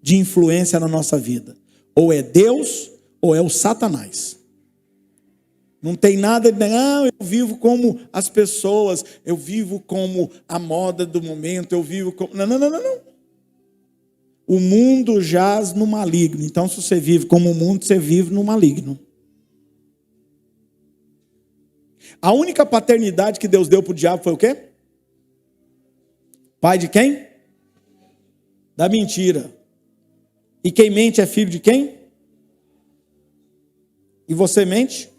de influência na nossa vida. Ou é Deus, ou é o Satanás. Não tem nada de, não, eu vivo como as pessoas, eu vivo como a moda do momento, eu vivo como... Não. O mundo jaz no maligno. Então, se você vive como o mundo, você vive no maligno. A única paternidade que Deus deu para o diabo foi o quê? Pai de quem? Da mentira. E quem mente é filho de quem? E você mente?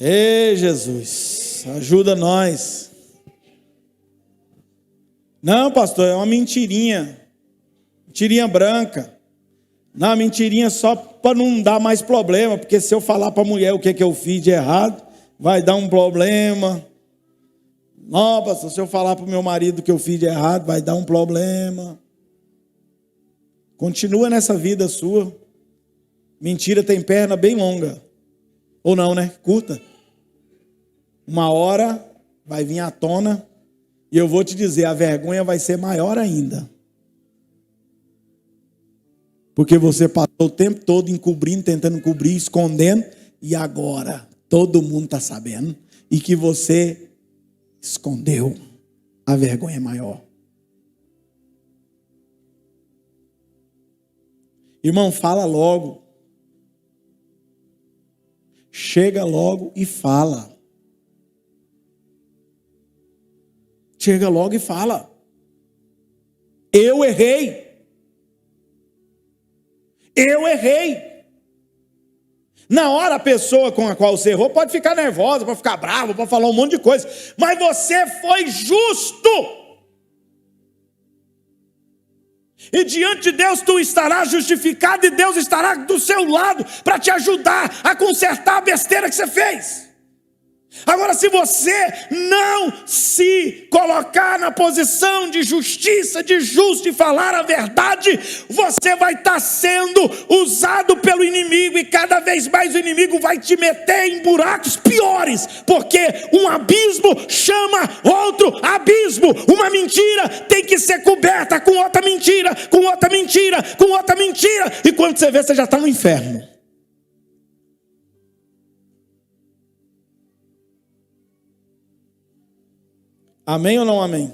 Ei, Jesus, ajuda nós. Não, pastor, é uma mentirinha. Mentirinha branca. Não, mentirinha só para não dar mais problema, porque se eu falar para a mulher o que eu fiz de errado, vai dar um problema. Não, pastor, se eu falar para o meu marido o que eu fiz de errado, vai dar um problema. Continua nessa vida sua. Mentira tem perna bem longa. Ou não, né? Curta. Uma hora vai vir à tona e eu vou te dizer, a vergonha vai ser maior ainda. Porque você passou o tempo todo encobrindo, tentando cobrir, escondendo, e agora todo mundo está sabendo. E que você escondeu, a vergonha é maior. Irmão, fala logo. Chega logo e fala. Chega logo e fala. Eu errei. Eu errei. Na hora a pessoa com a qual você errou pode ficar nervosa, pode ficar brava, pode falar um monte de coisa, mas você foi justo. E diante de Deus tu estarás justificado, e Deus estará do seu lado para te ajudar a consertar a besteira que você fez. Agora, se você não se colocar na posição de justiça, de justo e falar a verdade, você vai estar sendo usado pelo inimigo, e cada vez mais o inimigo vai te meter em buracos piores, porque um abismo chama outro abismo. Uma mentira tem que ser coberta com outra mentira, com outra mentira, com outra mentira, e quando você vê, você já está no inferno. Amém ou não amém?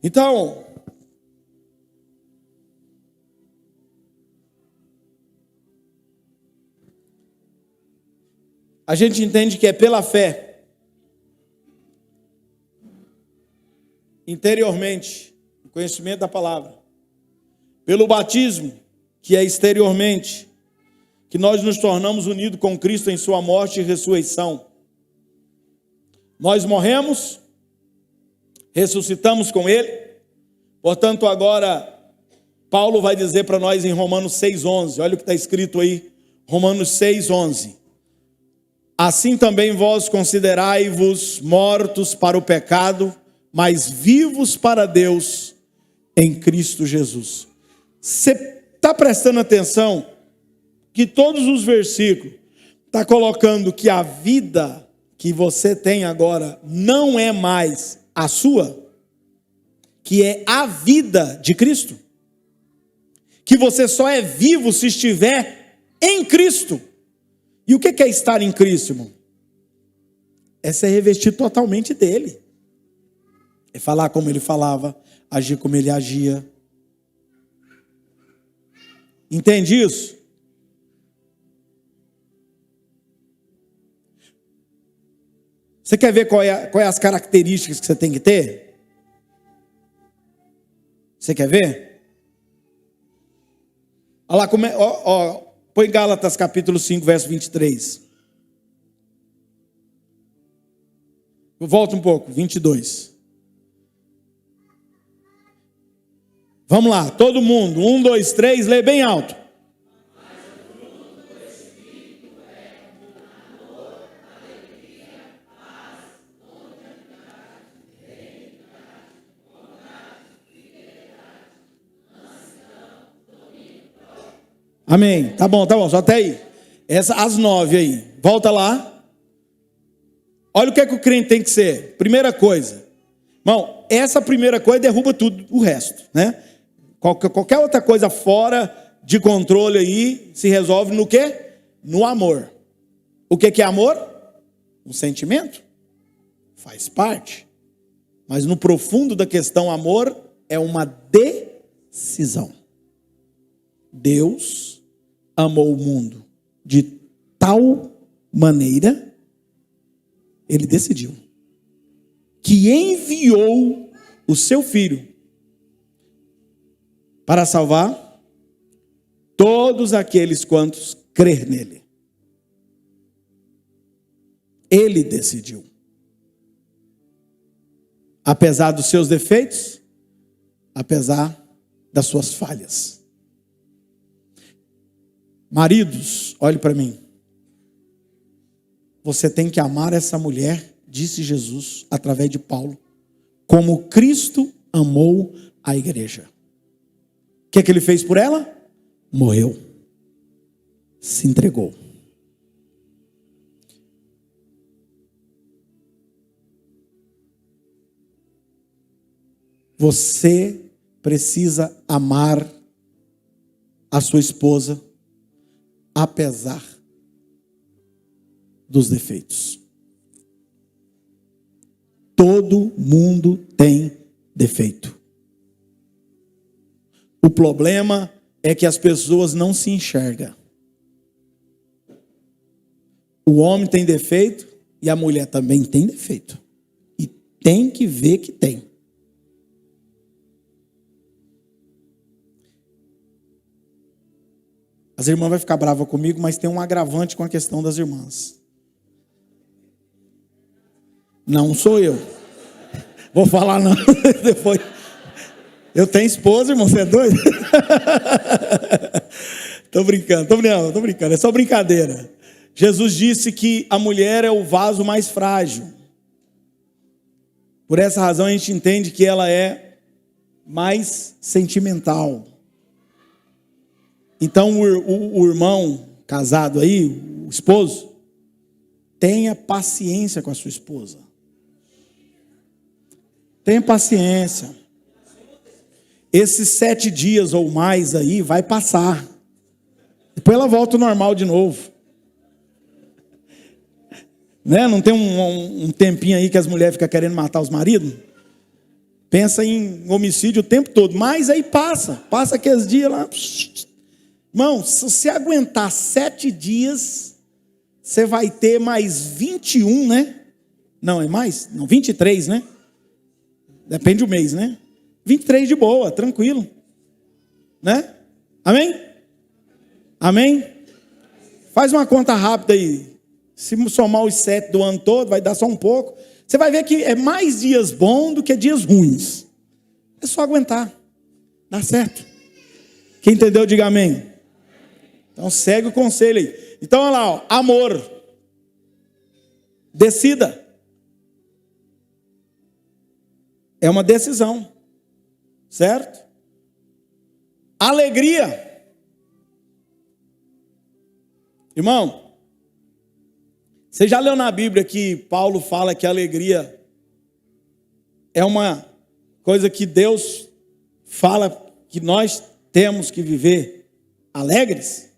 Então, a gente entende que é pela fé, interiormente, o conhecimento da palavra, pelo batismo, que é exteriormente, que nós nos tornamos unidos com Cristo em sua morte e ressurreição. Nós morremos, ressuscitamos com Ele. Portanto, agora, Paulo vai dizer para nós em Romanos 6,11, olha o que está escrito aí, Romanos 6,11. Assim também vós considerai-vos mortos para o pecado, mas vivos para Deus em Cristo Jesus. Você está prestando atenção? Que todos os versículos está colocando que a vida que você tem agora não é mais a sua, que é a vida de Cristo, que você só é vivo se estiver em Cristo. E o que é estar em Cristo, irmão? É ser revestido totalmente dele, é falar como ele falava, agir como ele agia. Entende isso? Você quer ver qual é as características que você tem que ter? Você quer ver? Olha lá, põe Gálatas capítulo 5, verso 23. Volta um pouco, 22. Vamos lá, todo mundo, 1, 2, 3, lê bem alto. Amém, tá bom, só até aí. As 9 aí, volta lá. Olha o que é que o crente tem que ser. Primeira coisa, irmão, essa primeira coisa derruba tudo o resto, né? Qualquer outra coisa fora de controle aí se resolve no quê? No amor. O que é amor? Um sentimento? Faz parte. Mas no profundo da questão, amor é uma decisão. Deus amou o mundo de tal maneira, ele decidiu, que enviou o seu filho para salvar todos aqueles quantos crer nele. Ele decidiu. Apesar dos seus defeitos, apesar das suas falhas. Maridos, olhe para mim. Você tem que amar essa mulher, disse Jesus, através de Paulo, como Cristo amou a igreja. O que é que ele fez por ela? Morreu. Se entregou. Você precisa amar a sua esposa, apesar dos defeitos. Todo mundo tem defeito. O problema é que as pessoas não se enxergam. O homem tem defeito e a mulher também tem defeito. E tem que ver que tem. As irmãs vão ficar bravas comigo, mas tem um agravante com a questão das irmãs. Não sou eu. Vou falar não. Depois. Eu tenho esposa, irmão, você é doido? Tô brincando. É só brincadeira. Jesus disse que a mulher é o vaso mais frágil. Por essa razão a gente entende que ela é mais sentimental. Então o irmão casado aí, o esposo, tenha paciência com a sua esposa. Tenha paciência. Esses 7 dias ou mais aí vai passar. Depois ela volta ao normal de novo. Né? Não tem um tempinho aí que as mulheres ficam querendo matar os maridos? Pensa em homicídio o tempo todo. Mas aí passa aqueles dias lá. Irmão, se você aguentar 7 dias, você vai ter mais 21, né? Não, é mais? Não, 23, né? Depende do mês, né? 23 de boa, tranquilo. Né? Amém? Amém? Faz uma conta rápida aí. Se somar os 7 do ano todo, vai dar só um pouco. Você vai ver que é mais dias bons do que dias ruins. É só aguentar. Dá certo. Quem entendeu, diga amém. Então segue o conselho aí. Então olha lá, ó, amor. Decida. É uma decisão. Certo? Alegria. Irmão, você já leu na Bíblia que Paulo fala que a alegria é uma coisa que Deus fala que nós temos que viver alegres?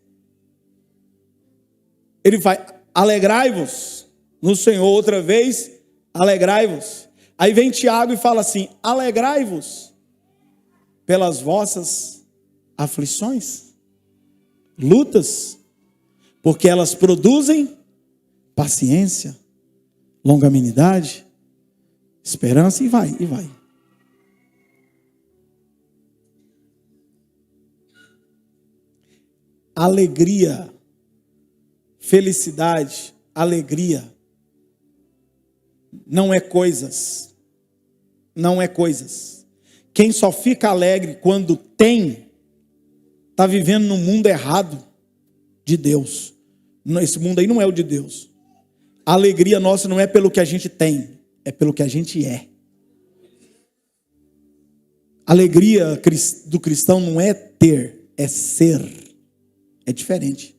Ele vai, alegrai-vos no Senhor, outra vez, alegrai-vos. Aí vem Tiago e fala assim, alegrai-vos pelas vossas aflições, lutas, porque elas produzem paciência, longanimidade, esperança e vai. Alegria, felicidade, alegria, não é coisas. Quem só fica alegre quando tem, está vivendo no mundo errado de Deus. Esse mundo aí não é o de Deus. A alegria nossa não é pelo que a gente tem, é pelo que a gente é. A alegria do cristão não é ter, é ser. É diferente.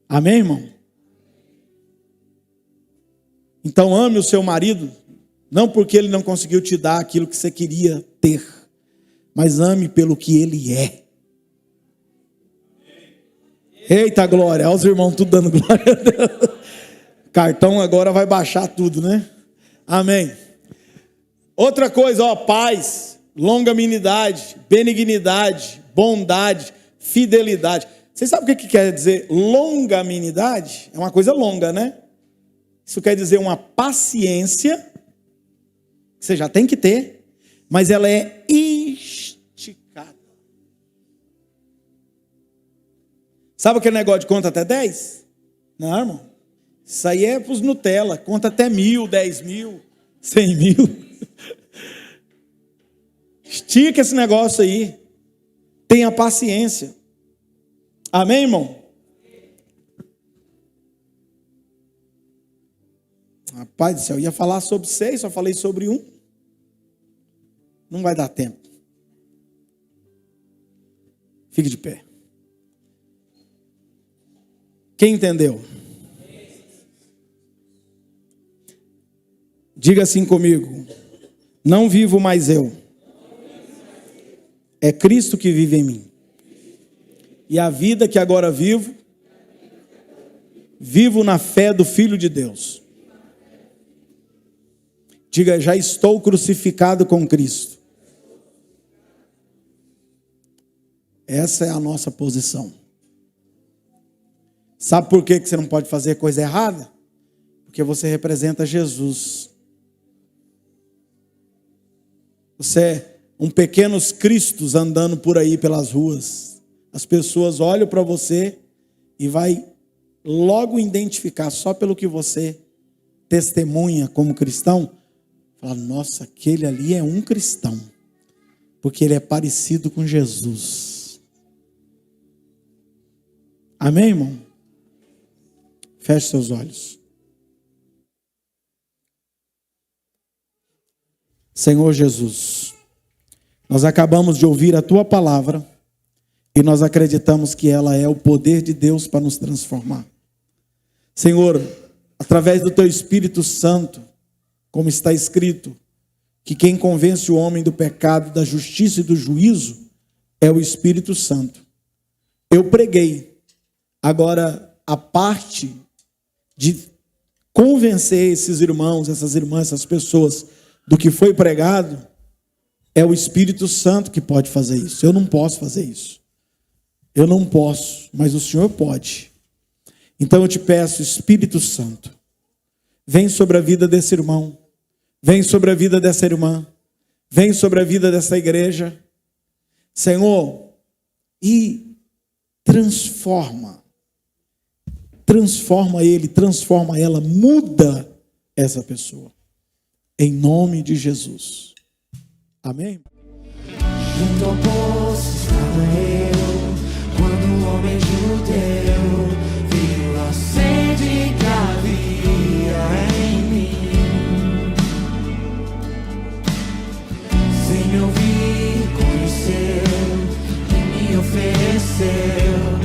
Amém, irmão? Então ame o seu marido, não porque ele não conseguiu te dar aquilo que você queria ter, mas ame pelo que ele é. Eita glória, olha os irmãos tudo dando glória a Deus. Cartão agora vai baixar tudo, né? Amém. Outra coisa, ó, paz, longanimidade, benignidade, bondade, fidelidade. Vocês sabem o que quer dizer longanimidade? É uma coisa longa, né? Isso quer dizer uma paciência que você já tem que ter, mas ela é esticada. Sabe aquele negócio de conta até 10? Não, irmão. Isso aí é para os Nutella. Conta até 1.000, 10.000, 100.000. Estica esse negócio aí. Tenha paciência. Amém, irmão? Rapaz do céu, eu ia falar sobre 6, só falei sobre 1. Não vai dar tempo. Fique de pé. Quem entendeu? Diga assim comigo. Não vivo mais eu. É Cristo que vive em mim. E a vida que agora vivo, vivo na fé do Filho de Deus. Diga, já estou crucificado com Cristo. Essa é a nossa posição. Sabe por que você não pode fazer coisa errada? Porque você representa Jesus. Você é um pequenos Cristos andando por aí pelas ruas. as pessoas olham para você e vai logo identificar só pelo que você testemunha como cristão, fala, nossa, aquele ali é um cristão, porque ele é parecido com Jesus. Amém, irmão? Feche seus olhos. Senhor Jesus, nós acabamos de ouvir a Tua palavra e nós acreditamos que ela é o poder de Deus para nos transformar. Senhor, através do Teu Espírito Santo, como está escrito, que quem convence o homem do pecado, da justiça e do juízo é o Espírito Santo. Eu preguei, agora a parte de convencer esses irmãos, essas irmãs, essas pessoas do que foi pregado, é o Espírito Santo que pode fazer isso. Eu não posso fazer isso. Eu não posso, mas o Senhor pode. Então eu te peço, Espírito Santo, vem sobre a vida desse irmão, vem sobre a vida dessa irmã, vem sobre a vida dessa igreja, Senhor, e transforma ele, transforma ela, muda essa pessoa, em nome de Jesus, amém? Junto ao poço estava eu, quando o homem judeu viu a sede que havia em mim. Sem me ouvir, conheceu e me ofereceu